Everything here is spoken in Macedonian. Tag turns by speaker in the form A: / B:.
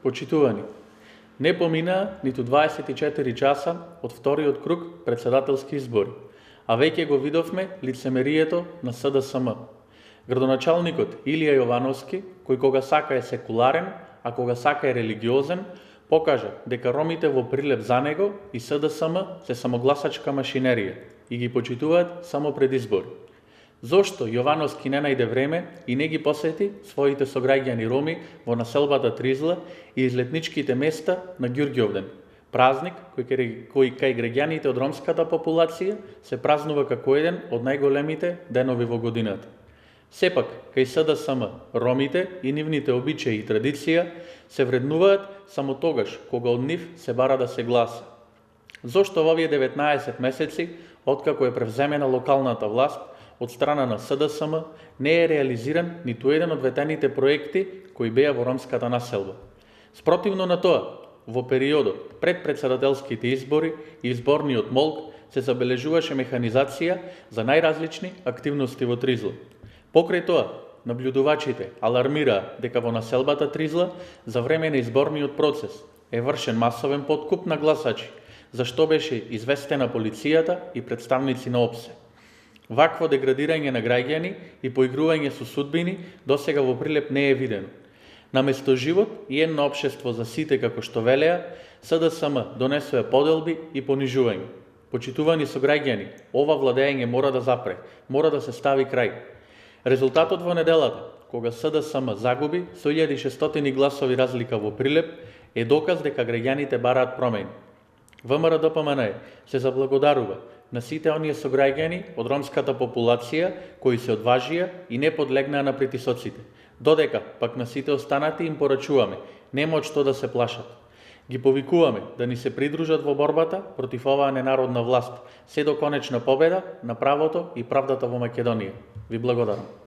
A: Почитувани, не поминаа ниту 24 часа од вториот круг председателски избори, а веќе го видовме лицемерието на СДСМ. Градоначалникот Илија Јовановски, кој кога сака е секуларен, а кога сака е религиозен, покажа дека ромите во Прилеп за него и СДСМ се самогласачка машинерија и ги почитуваат само пред избори. Зошто Јовановски не најде време и не ги посети своите сограѓани роми во населбата Тризла и излетничките места на Ѓурѓовден, празник кој кај граѓаните од ромската популација се празнува како еден од најголемите денови во годината. Сепак, кај СДСМ, ромите и нивните обичаи и традиција се вреднуваат само тогаш кога од нив се бара да се гласа. Зошто во овие 19 месеци, откако е превземена локалната власт, од страна на СДСМ не е реализиран ниту еден од ветените проекти кои беа во ромската населба. Спротивно на тоа, во периодот пред председателските избори и изборниот молк се забележуваше механизација за најразлични активности во Тризла. Покрај тоа, наблюдувачите алармираа дека во населбата Тризла за време на изборниот процес е вршен масовен подкуп на гласачи, за што беше известена полицијата и представници на ОПСЕ. Вакво деградирање на граѓани и поигрување со судбини досега во Прилеп не е видено. Наместо живот и едно општество за сите како што велеа, СДСМ донесува поделби и понижување. Почитувани сограѓани, ова владење мора да запре, мора да се стави крај. Резултатот во неделата, кога СДСМ загуби со 1600 гласови разлика во Прилеп, е доказ дека граѓаните бараат промени. ВМРО-ДПМНЕ се заблагодарува на сите оние сограѓани од ромската популација кои се одважија и не подлегнаа на притисоците. Додека пак на сите останати им порачуваме, нема од што да се плашат. Ги повикуваме да ни се придружат во борбата против оваа ненародна власт, се до конечна победа на правото и правдата во Македонија. Ви благодарам.